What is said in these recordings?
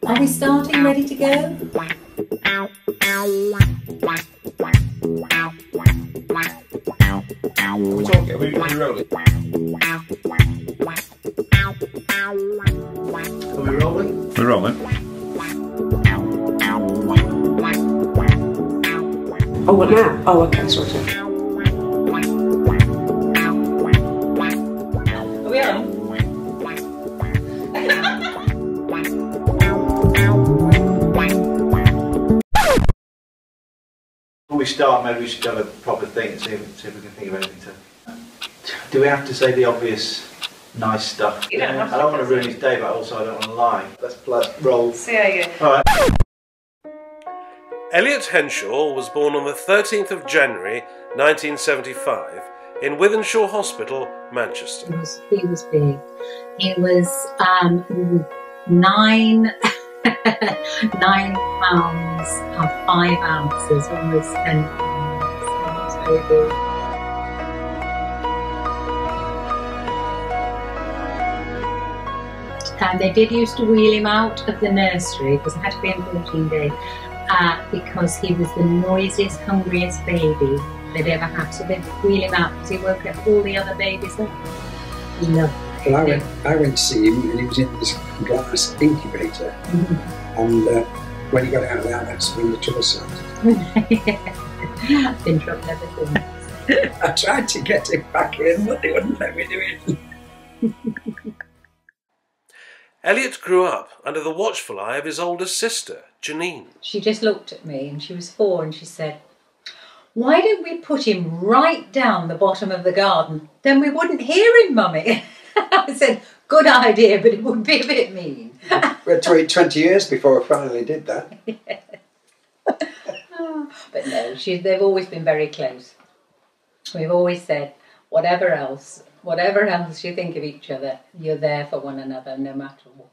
Are we starting? Ready to go? We're talking, are we rolling? Are we rolling? We're rolling. Oh, what now? Oh, okay, sorry. Are we on? Before we start, maybe we should have a proper thing and see if we can think of anything to... Do we have to say the obvious nice stuff? You don't have to. I don't want to ruin his day, but also I don't want to lie. Let's roll. See how you go. Alright. Elliott Henshaw was born on the 13th of January 1975 in Wythenshawe Hospital, Manchester. He was big. He was 9 pounds and 5 ounces, almost 10 pounds. So big. And they did used to wheel him out of the nursery because it had to be in 14 days because he was the noisiest, hungriest baby they'd ever had. So they'd wheel him out because he woke up all the other babies up. He loved it. Well, I went to see him and he was in this glass incubator. And when he got out of that, that's when the trouble started. Been trouble ever since. I tried to get him back in, but they wouldn't let me do it. Elliott grew up under the watchful eye of his older sister, Janine. She just looked at me and she was 4 and she said, "Why don't we put him right down the bottom of the garden? Then we wouldn't hear him, Mummy." I said, "Good idea, but it would be a bit mean." We had to wait 20 years before I finally did that. But no, they've always been very close. We've always said, whatever else you think of each other, you're there for one another no matter what.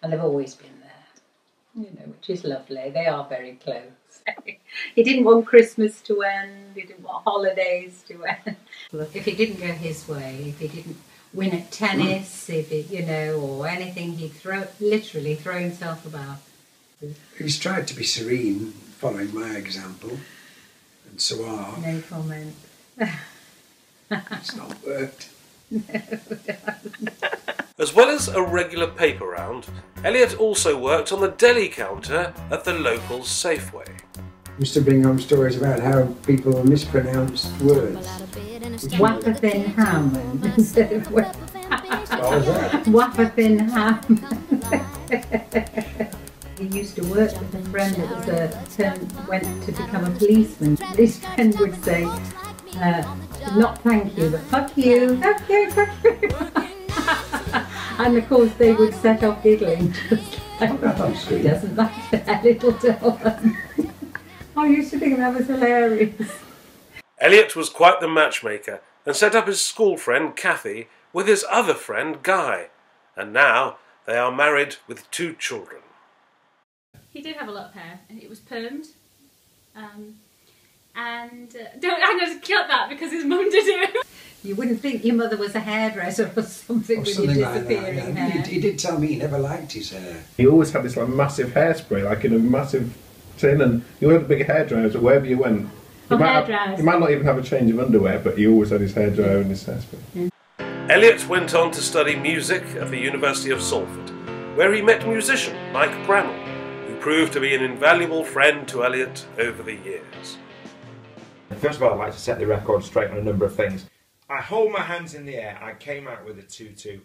And they've always been there, which is lovely. They are very close. He didn't want Christmas to end, he didn't want holidays to end. If it didn't go his way, if he didn't win at tennis, if it, or anything, he'd literally throw himself about. He's tried to be serene, following my example, and so are. No comment. It's not worked. As well as a regular paper round, Elliott also worked on the deli counter at the local Safeway. Used to bring home stories about how people mispronounce words. Wafer thin ham instead of What was that? wafer thin ham. He used to work with a friend that went to become a policeman. This friend would say, not thank you, but fuck you, fuck you, fuck you. And of course they would set off giggling. It doesn't matter, Elliott will tell them. I used to think that was hilarious. Elliott was quite the matchmaker and set up his school friend Kathy with his other friend Guy. And now they are married with 2 children. He did have a lot of hair and it was permed. I'm going to cut that because his mum did it. You wouldn't think your mother was a hairdresser or something with your disappearing hair. He did tell me he never liked his hair. He always had this massive hairspray, like in a massive tin, and you had a big hairdryer, so wherever you went, he might not even have a change of underwear, but he always had his hairdryer and his hairspray. Elliott went on to study music at the University of Salford, where he met musician Mike Brannell, who proved to be an invaluable friend to Elliott over the years. First of all, I'd like to set the record straight on a number of things. I hold my hands in the air. I came out with a 2-2,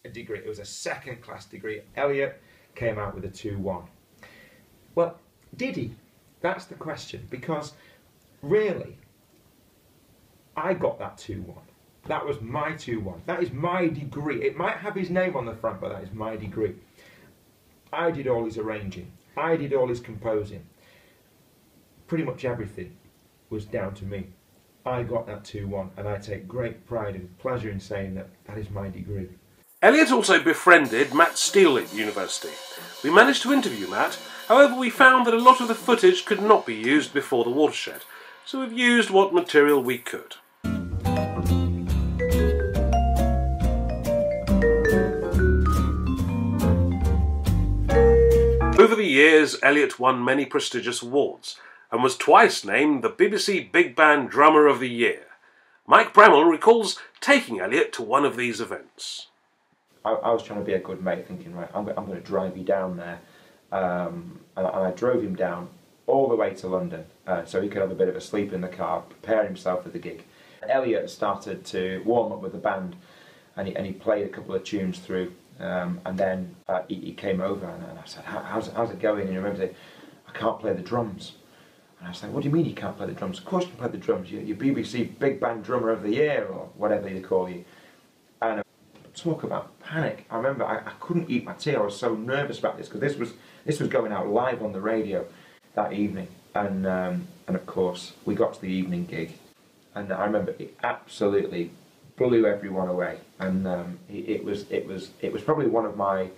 a degree. It was a second-class degree. Elliott came out with a 2-1. Well, did he? That's the question, because really, I got that 2-1. That was my 2-1. That is my degree. It might have his name on the front, but that is my degree. I did all his arranging. I did all his composing. Pretty much everything was down to me. I got that 2-1, and I take great pride and pleasure in saying that that is my degree. Elliott also befriended Matt Steele at university. We managed to interview Matt, however we found that a lot of the footage could not be used before the watershed, so we've used what material we could. years, Elliott won many prestigious awards and was twice named the BBC Big Band Drummer of the Year. Mike Bramall recalls taking Elliott to one of these events. I was trying to be a good mate, thinking, right, I'm going to drive you down there. And I drove him down all the way to London so he could have a bit of a sleep in the car, prepare himself for the gig. Elliott started to warm up with the band, and he played a couple of tunes through, and then he came over and I said, how's it going? And he remember saying, I can't play the drums. And I was like, what do you mean you can't play the drums? Of course you can play the drums. You're BBC Big Band Drummer of the Year, or whatever they call you. And talk about panic. I remember I couldn't eat my tea. I was so nervous about this, because this was going out live on the radio that evening. And of course we got to the evening gig, and I remember it absolutely blew everyone away. And it was probably one of my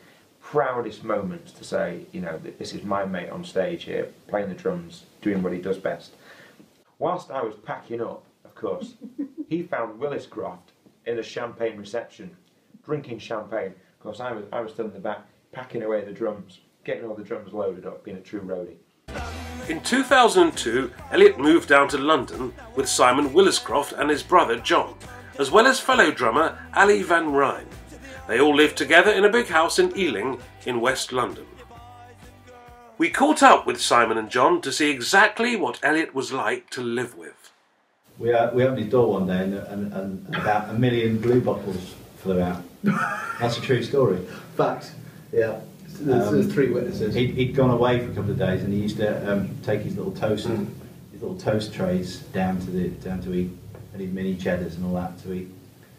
proudest moments to say, you know, this is my mate on stage here, playing the drums, doing what he does best. Whilst I was packing up, of course, he found Williscroft in the champagne reception, drinking champagne. Of course, I was still in the back, packing away the drums, getting all the drums loaded up, being a true roadie. In 2002, Elliott moved down to London with Simon Williscroft and his brother John, as well as fellow drummer Ali Van Rijn. They all lived together in a big house in Ealing in West London. We caught up with Simon and John to see exactly what Elliott was like to live with. We opened his door one day and about 1 million blue bottles flew out. That's a true story. Fact. Yeah. There's 3 witnesses. He'd gone away for a couple of days, and he used to take his little toast trays down to eat, and his mini cheddars and all that to eat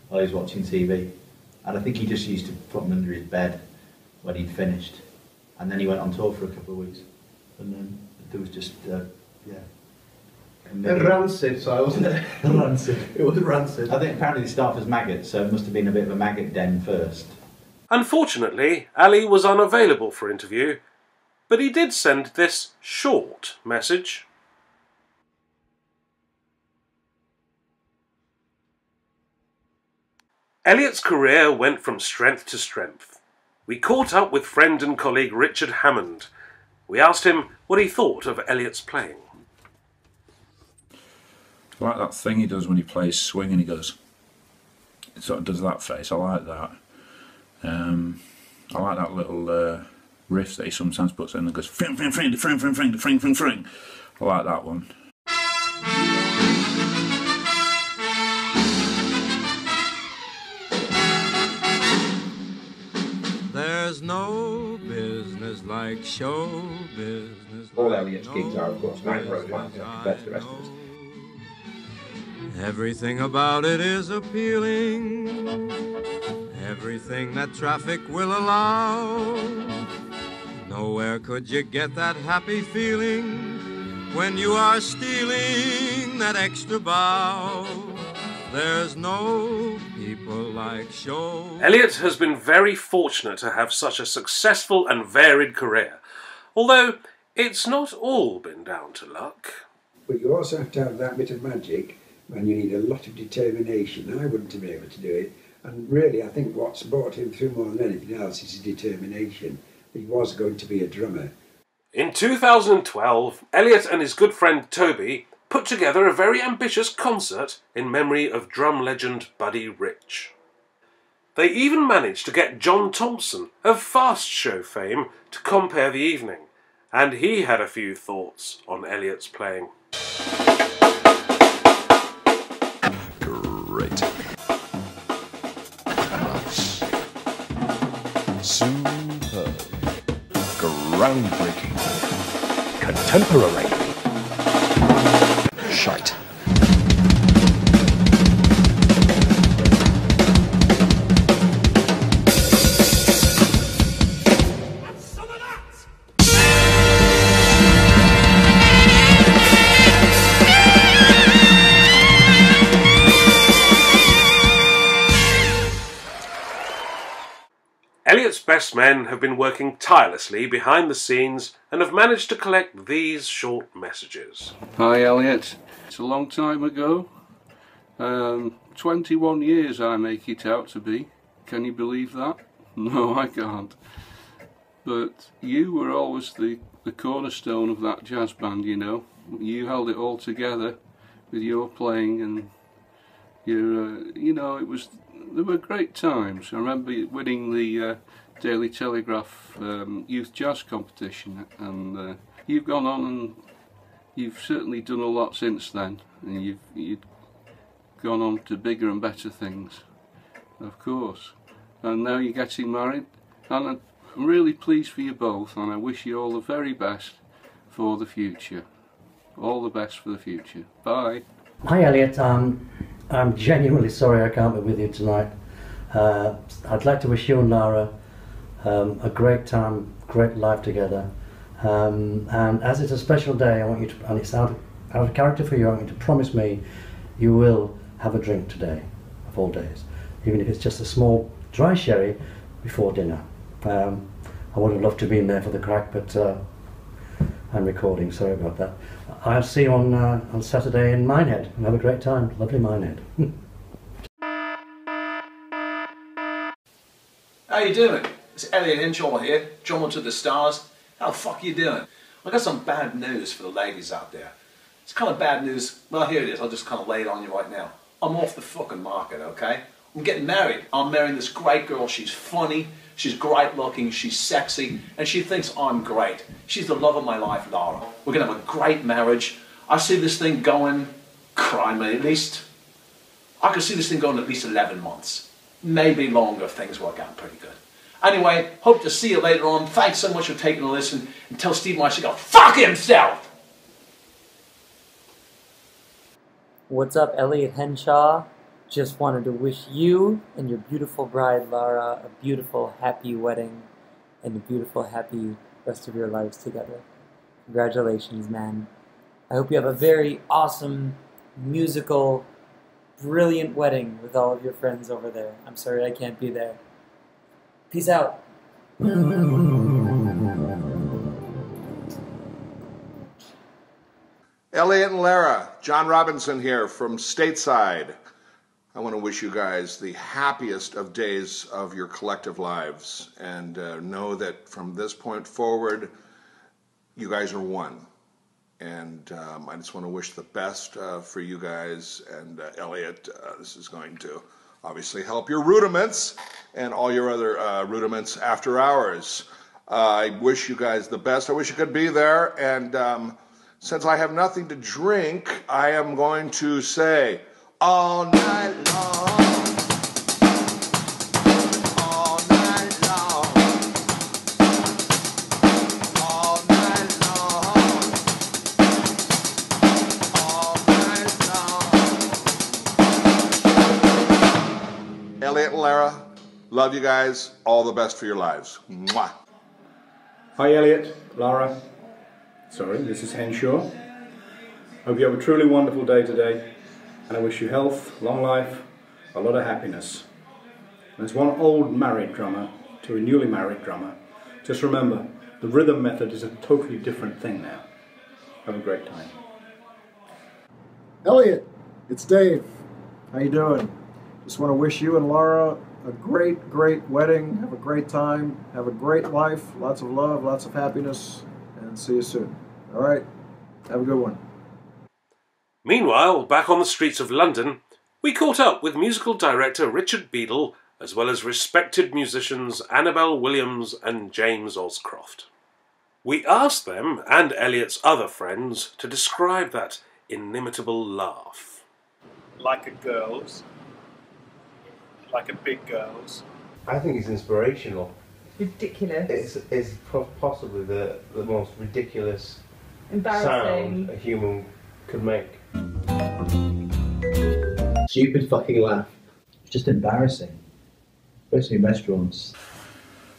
while he was watching TV. And I think he just used to put them under his bed when he'd finished. And then he went on tour for a couple of weeks. And then there was just, rancid, so wasn't it? Rancid. It was rancid. I think apparently they started as maggots, so it must have been a bit of a maggot den first. Unfortunately, Ali was unavailable for interview, but he did send this short message. Elliott's career went from strength to strength. We caught up with friend and colleague Richard Hammond. We asked him what he thought of Elliott's playing. I like that thing he does when he plays swing and he goes, it sort of does that face. I like that. I like that little riff that he sometimes puts in and goes fring fring fring fring fring fring fring fring fring. I like that one. There's no business like show business. All Elliott's gigs are, of course, night programmes compared to the rest of us. Everything about it is appealing. Everything that traffic will allow. Nowhere could you get that happy feeling when you are stealing that extra bow. There's no people like show. Elliott has been very fortunate to have such a successful and varied career, although it's not all been down to luck. But you also have to have that bit of magic, and you need a lot of determination. I wouldn't have been able to do it. And really, I think what's brought him through more than anything else is his determination. He was going to be a drummer. In 2012, Elliott and his good friend Toby put together a very ambitious concert in memory of drum legend Buddy Rich. They even managed to get John Thompson of Fast Show fame to compare the evening, and he had a few thoughts on Elliott's playing. Great. Nice. Superb. Groundbreaking. Contemporary. Shite. Elliott's best men have been working tirelessly behind the scenes and have managed to collect these short messages. Hi Elliott, it's a long time ago. 21 years I make it out to be. Can you believe that? No, I can't. But you were always the the cornerstone of that jazz band, you know. You held it all together with your playing, and your, you know, there were great times. I remember winning the Daily Telegraph Youth Jazz Competition, and you've gone on and you've certainly done a lot since then, and you've gone on to bigger and better things, of course. And now you're getting married, and I'm really pleased for you both, and I wish you all the very best for the future. All the best for the future. Bye. Hi Elliott, I'm genuinely sorry I can't be with you tonight. I'd like to wish you and Lara a great time, great life together. And as it's a special day, I want you to, and it's out of character for you, I want you to promise me you will have a drink today, of all days. Even if it's just a small dry sherry before dinner. I would have loved to have been there for the crack, but I'm recording, sorry about that. I'll see you on Saturday in Minehead, and have a great time. Lovely Minehead. How you doing? It's Elliott Hinshaw here, John to the Stars. How the fuck are you doing? I got some bad news for the ladies out there. It's kind of bad news. Well, here it is. I'll just kind of lay it on you right now. I'm off the fucking market, okay? I'm getting married. I'm marrying this great girl. She's funny, she's great looking, she's sexy, and she thinks I'm great. She's the love of my life, Lara. We're gonna have a great marriage. I see this thing going, crimey, at least, I could see this thing going at least 11 months. Maybe longer if things work out pretty good. Anyway, hope to see you later on. Thanks so much for taking a listen, and tell Steve Marsh to go fuck himself! What's up, Elliott Henshaw? Just wanted to wish you and your beautiful bride, Lara, a beautiful, happy wedding and a beautiful, happy rest of your lives together. Congratulations, man. I hope you have a very awesome, musical, brilliant wedding with all of your friends over there. I'm sorry I can't be there. Peace out. Elliott and Lara, John Robinson here from Stateside. I want to wish you guys the happiest of days of your collective lives, and know that from this point forward, you guys are one. And I just want to wish the best for you guys. And Elliott, this is going to obviously help your rudiments and all your other rudiments after hours. I wish you guys the best. I wish you could be there. And since I have nothing to drink, I am going to say, all night long, all night long, all night long, all night long. Elliott and Lara, love you guys. All the best for your lives. Mwah. Hi Elliott, Lara. Sorry, this is Henshaw. Hope you have a truly wonderful day today. And I wish you health, long life, a lot of happiness. And as one old married drummer to a newly married drummer, just remember, the rhythm method is a totally different thing now. Have a great time. Elliott, it's Dave. How you doing? Just want to wish you and Lara a great, great wedding. Have a great time. Have a great life. Lots of love, lots of happiness, and see you soon. All right? Have a good one. Meanwhile, back on the streets of London, we caught up with musical director Richard Beadle, as well as respected musicians Annabel Williams and James Oscroft. We asked them, and Elliott's other friends, to describe that inimitable laugh. Like a girl's. Like a big girl's. I think it's inspirational. Ridiculous. It's possibly the most ridiculous Embarrassing. sound a human could make. Stupid fucking laugh. It's just embarrassing, especially in restaurants.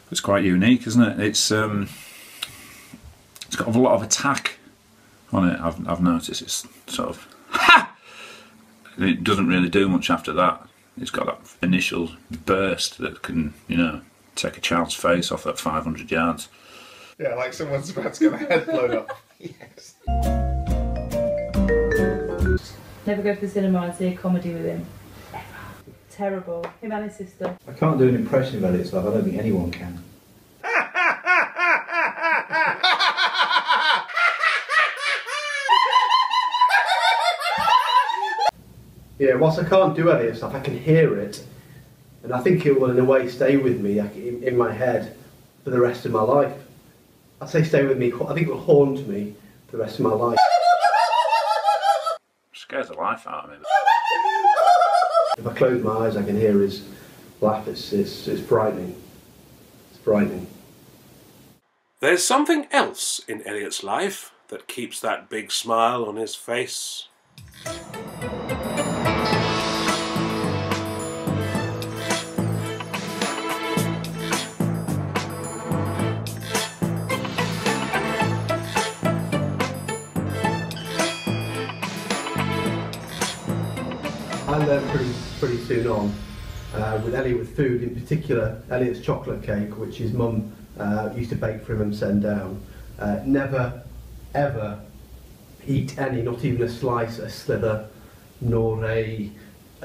It's quite unique, isn't it? It's got a lot of attack on it. I've noticed it's sort of ha. It doesn't really do much after that. It's got that initial burst that can, you know, take a child's face off at 500 yards. Yeah, like someone's about to get their head blown up. Yes. Never go to the cinema and see a comedy with him. Ever. Terrible. Him and his sister. I can't do an impression of Elliott's laugh. I don't think anyone can. Yeah, whilst I can't do any of stuff, I can hear it, and I think it will in a way stay with me in my head for the rest of my life. I say stay with me, I think it will haunt me for the rest of my life. Scares the life out of me. If I close my eyes, I can hear his laugh. It's frightening. It's frightening. There's something else in Elliott's life that keeps that big smile on his face. I learned pretty soon on, with Elliott with food, in particular Elliott's chocolate cake, which his mum used to bake for him and send down. Never, ever eat any, not even a slice, a slither, nor a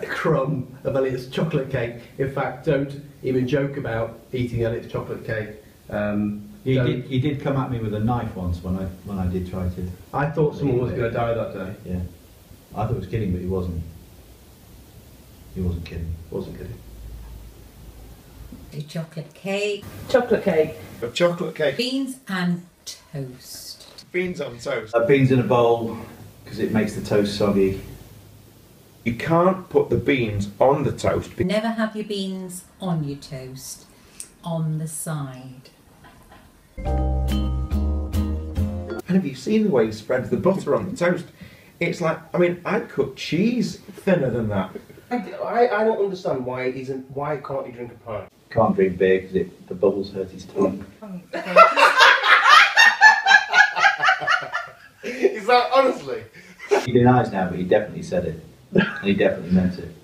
crumb of Elliott's chocolate cake. In fact, don't even joke about eating Elliott's chocolate cake. He did come at me with a knife once when I did try to. I thought someone was going to die that day. Yeah, I thought he was kidding, but he wasn't. He wasn't kidding. Wasn't kidding. A chocolate cake. Chocolate cake. A chocolate cake. Beans and toast. Beans on toast. Beans in a bowl because it makes the toast soggy. You can't put the beans on the toast. Never have your beans on your toast, on the side. And have you seen the way he spreads the butter on the toast? It's like, I mean, I'd cook cheese thinner than that. I don't understand why can't he drink a pint? Can't drink beer because the bubbles hurt his tongue. Is that honestly? He denies now, but he definitely said it. And he definitely meant it.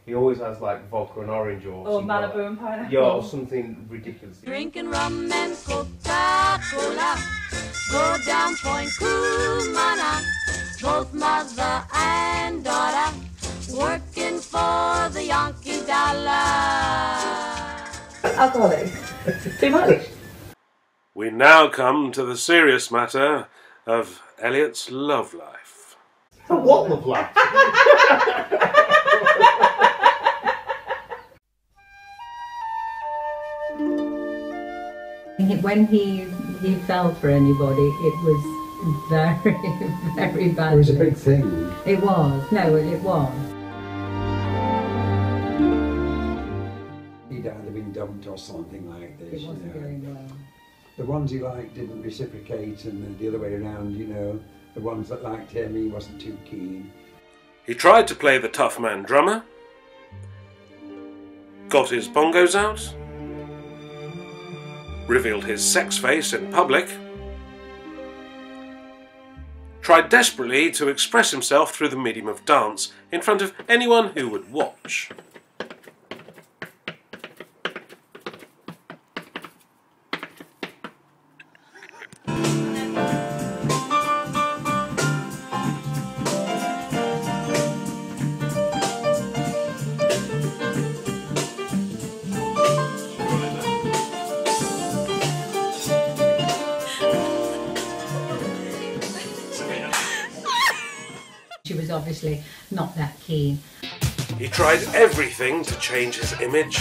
He always has like vodka and orange or Malibu and pineapple. Yeah, or something ridiculous. Drinking rum and Coca-Cola, go down Point Kumana, both mother and daughter, working for the Yankee dollar. Alcoholic. Too much. We now come to the serious matter of Elliott's love life. What love life? When he fell for anybody, it was very, very bad. It was a big thing. It was. No, it was. He'd either been dumped or something like this. It wasn't going well. The ones he liked didn't reciprocate, and the other way around, you know. The ones that liked him, he wasn't too keen. He tried to play the tough man drummer, got his bongos out, revealed his sex face in public, tried desperately to express himself through the medium of dance in front of anyone who would watch. She was obviously not that keen. He tried everything to change his image.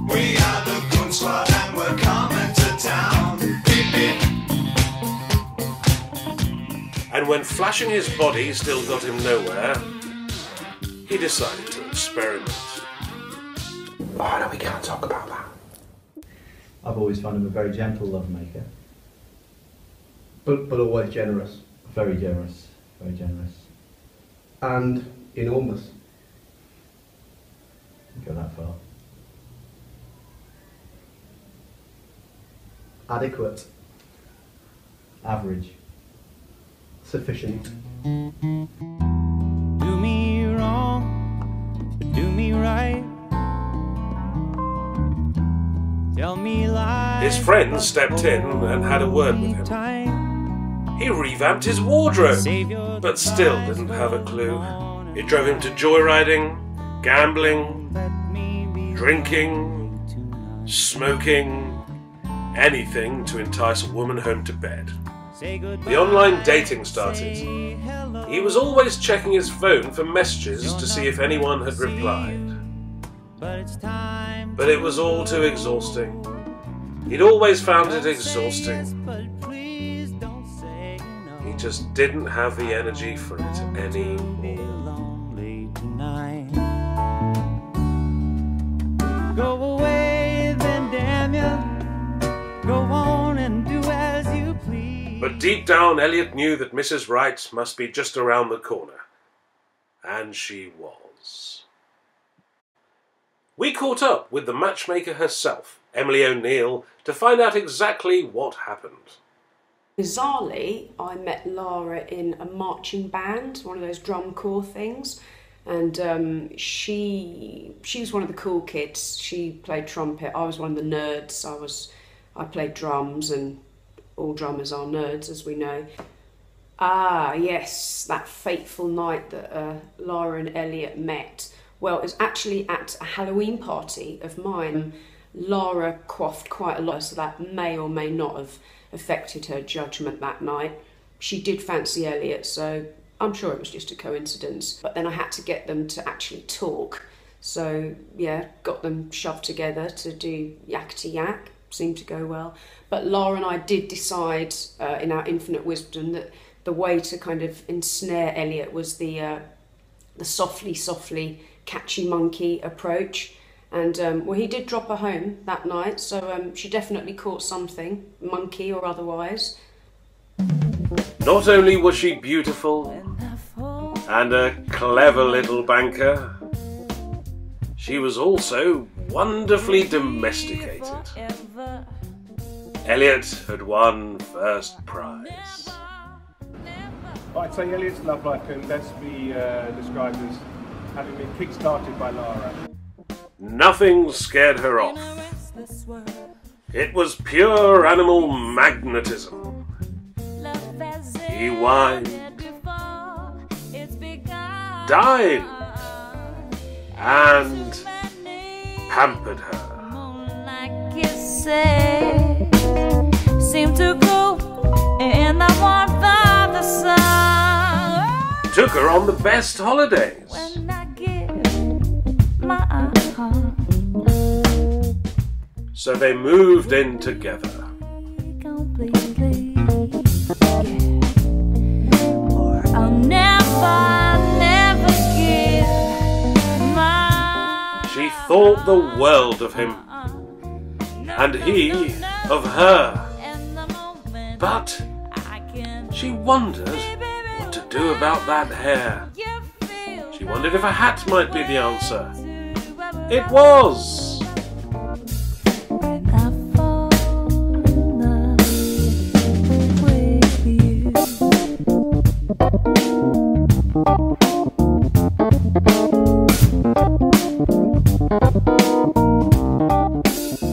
We are the Goon Squad and we're coming to town. Beep, beep. And when flashing his body still got him nowhere, he decided to experiment. Oh no, we can't talk about that. I've always found him a very gentle lovemaker. But always generous. Very generous. Very generous. And enormous. Go that far. Adequate. Average. Sufficient. Do me wrong, but do me right. Tell me lies. His friends stepped in and had a word with him. He revamped his wardrobe, but still didn't have a clue. It drove him to joyriding, gambling, drinking, smoking, anything to entice a woman home to bed. The online dating started. He was always checking his phone for messages to see if anyone had replied. But it was all too exhausting. He'd always found it exhausting. He just didn't have the energy for it anymore. Go away, then damn you. Go on and do as you please. But deep down, Elliott knew that Mrs. Wright must be just around the corner. And she was. We caught up with the matchmaker herself, Emily O'Neill, to find out exactly what happened. Bizarrely, I met Lara in a marching band, one of those drum corps things, and she was one of the cool kids. She played trumpet. I was one of the nerds. I played drums, and all drummers are nerds, as we know. Ah, yes, that fateful night that Lara and Elliott met. Well, it was actually at a Halloween party of mine. Lara coughed quite a lot, so that may or may not have affected her judgment that night. She did fancy Elliott, so I'm sure it was just a coincidence. But then I had to get them to actually talk. So, yeah, got them shoved together to do yakety yak. Seemed to go well. But Lara and I did decide, in our infinite wisdom, that the way to kind of ensnare Elliott was the softly, catchy monkey approach. And, well, he did drop her home that night, so she definitely caught something, monkey or otherwise. Not only was she beautiful and a clever little banker, she was also wonderfully domesticated. Elliott had won first prize. I'd say Elliott's love life can best be described as having been kick-started by Lara. Nothing scared her off. It was pure animal magnetism. He whined, dined, and pampered her. Seemed to go in the warmth of the sun. Took her on the best holidays. When I give my heart. So they moved in together. Or I'll never give my. She thought the world of him, and he of her. But she wondered what to do about that hair. She wondered if a hat might be the answer. It was!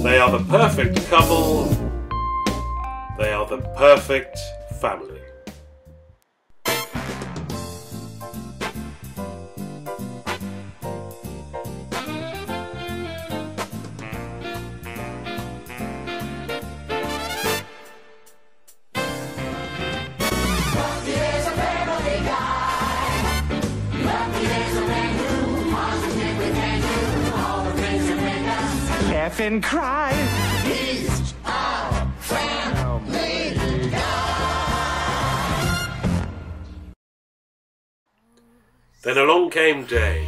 They are the perfect couple. They are the perfect family. Laugh and cry. He's our family guy. Then along came Dave.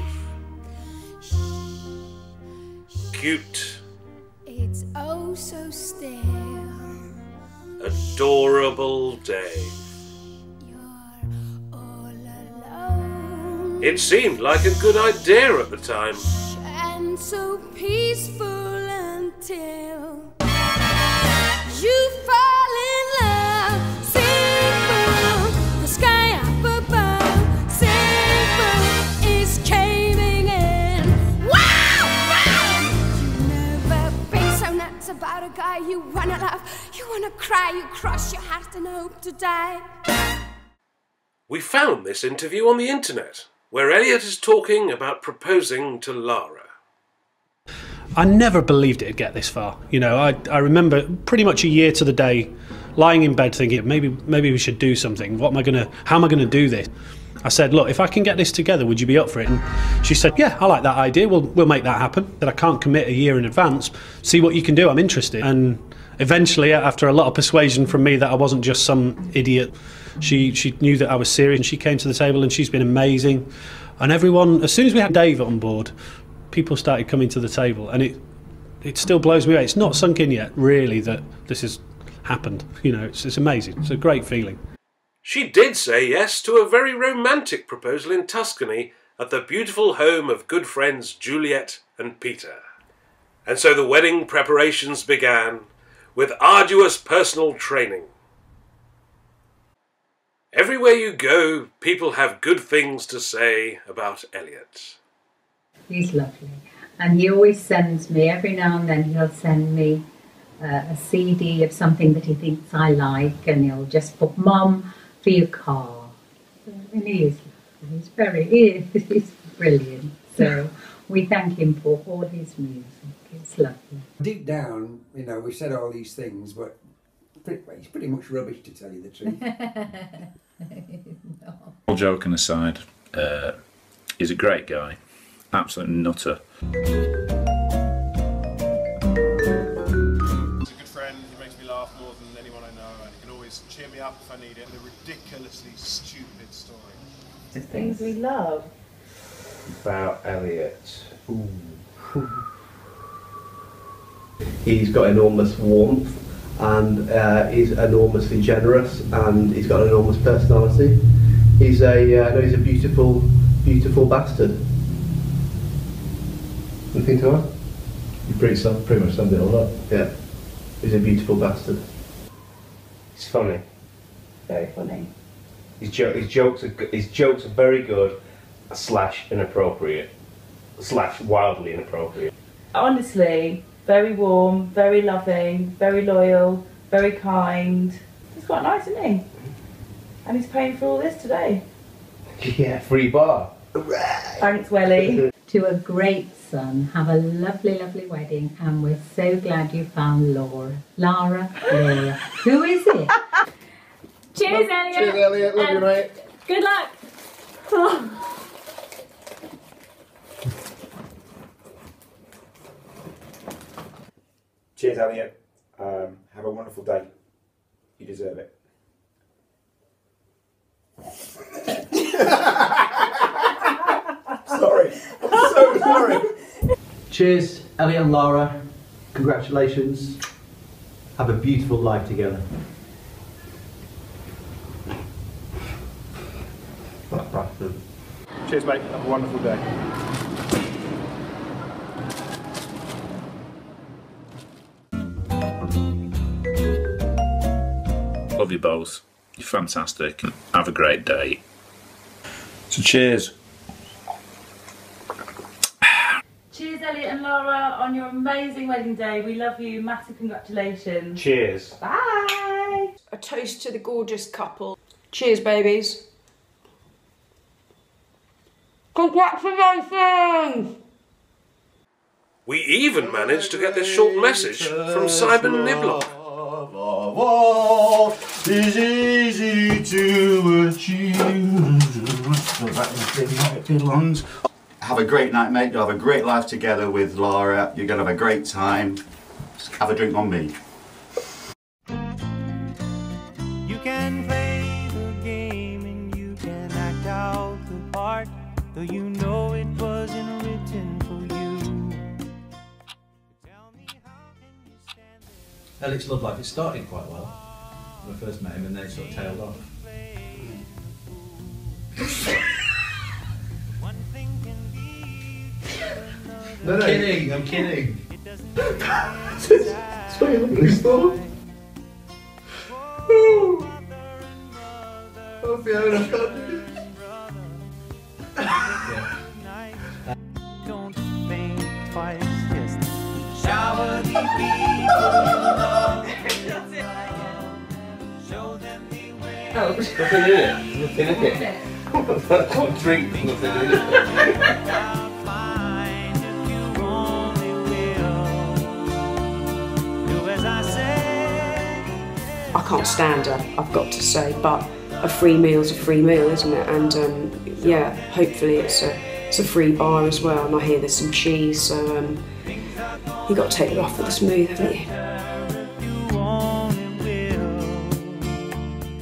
Cute, It's oh so still. adorable Dave. It seemed like a good idea at the time. And so peaceful until you fall in love. Simple, the sky up above. Simple is caving in. Wow! You never been so nuts about a guy you wanna love. You wanna cry, you cross your heart and hope to die. We found this interview on the internet, where Elliott is talking about proposing to Lara. I never believed it'd get this far. You know, I remember pretty much a year to the day lying in bed thinking, maybe we should do something. How am I gonna do this? I said, look, if I can get this together, would you be up for it? And she said, yeah, I like that idea. We'll make that happen. That I can't commit a year in advance. See what you can do. I'm interested. And eventually, after a lot of persuasion from me that I wasn't just some idiot, she knew that I was serious, and she came to the table, and she's been amazing. And everyone, as soon as we had Dave on board, people started coming to the table, and it still blows me away. It's not sunk in yet, really, that this has happened. You know, it's amazing. It's a great feeling. She did say yes to a very romantic proposal in Tuscany at the beautiful home of good friends Juliet and Peter. And so the wedding preparations began with arduous personal training. Everywhere you go, people have good things to say about Elliott. He's lovely. And he always sends me, every now and then he'll send me a CD of something that he thinks I like, and he'll just put, Mum, for your car. And he is he's brilliant. So we thank him for all his music. It's lovely. Deep down, you know, we've said all these things, but he's pretty much rubbish, to tell you the truth. No. All joking aside, he's a great guy. Absolute nutter. He's a good friend, he makes me laugh more than anyone I know, and he can always cheer me up if I need it. A ridiculously stupid story. Things we love. About Elliott. Ooh. He's got enormous warmth, and he's enormously generous, and he's got an enormous personality. He's a beautiful bastard. Anything to add? You pretty much summed it all up. Yeah. He's a beautiful bastard. He's funny. Very funny. His jokes are very good, / inappropriate, / wildly inappropriate. Honestly, very warm, very loving, very loyal, very kind. He's quite nice, isn't he? And he's paying for all this today. Yeah, free bar. Thanks, Welly. To a great son, have a lovely, lovely wedding, and we're so glad you found Laura. Who is it? Cheers, Elliott. Cheers, Elliott. Love you, mate. Good luck. Cheers, Elliott. Have a wonderful day. You deserve it. Sorry. I'm so sorry. Cheers, Elliott and Laura. Congratulations. Have a beautiful life together. Cheers, mate. Have a wonderful day. Love you both. You're fantastic. Have a great day. So cheers. Cheers, Elliott and Laura, on your amazing wedding day. We love you. Massive congratulations. Cheers. Bye. A toast to the gorgeous couple. Cheers, babies. Congratulations! We even managed to get this short message from Simon Niblock. Is easy to achieve. Have a great night, mate. You'll have a great life together with Laura. You're going to have a great time. Just have a drink on me. You can play the game and you can act out the part, though you know it wasn't written for you. Elliott's love life, it started quite well when I first met him, and then it sort of tailed off. No, I'm kidding. It's funny, look at this though. Oh, Fiona, I can't do this. Don't think twice, just shower the people. Show them the way. Nothing in it. Nothing in it. I can't drink. Nothing in it. Find if you only will. can't stand her, I've got to say, but a free meal's a free meal, isn't it? And yeah, hopefully it's a free bar as well, and I hear there's some cheese, so you got to take it off with a smooth, haven't you?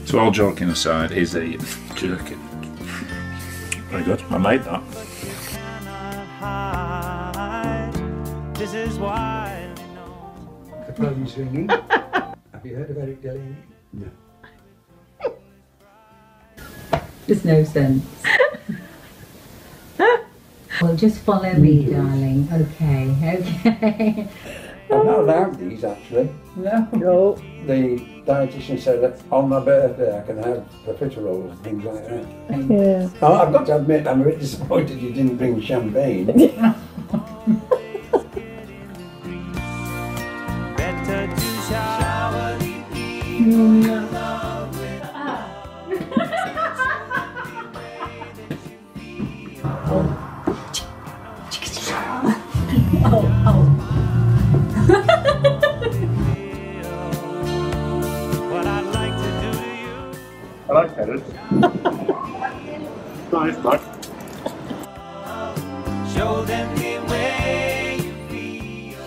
So all joking aside, is a jerky. Very good, I made that. This is why. The phone's ringing. Have you heard of Eric Delaney? No. There's no sense. Well, just follow me, darling. Okay, okay. I'm not allowed these actually. No. The dietitian said that on my birthday I can have profiteroles and things like that. Yeah. Oh, I've got to admit, I'm a bit disappointed you didn't bring champagne. Better to shower what I'd like to do to you. I like carrots. Nice, like. Show them the way you feel.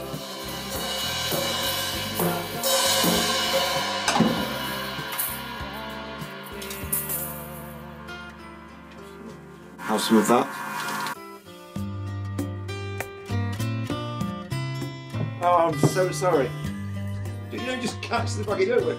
Have some of that. Oh, I'm so sorry. Did you just catch the fucking over?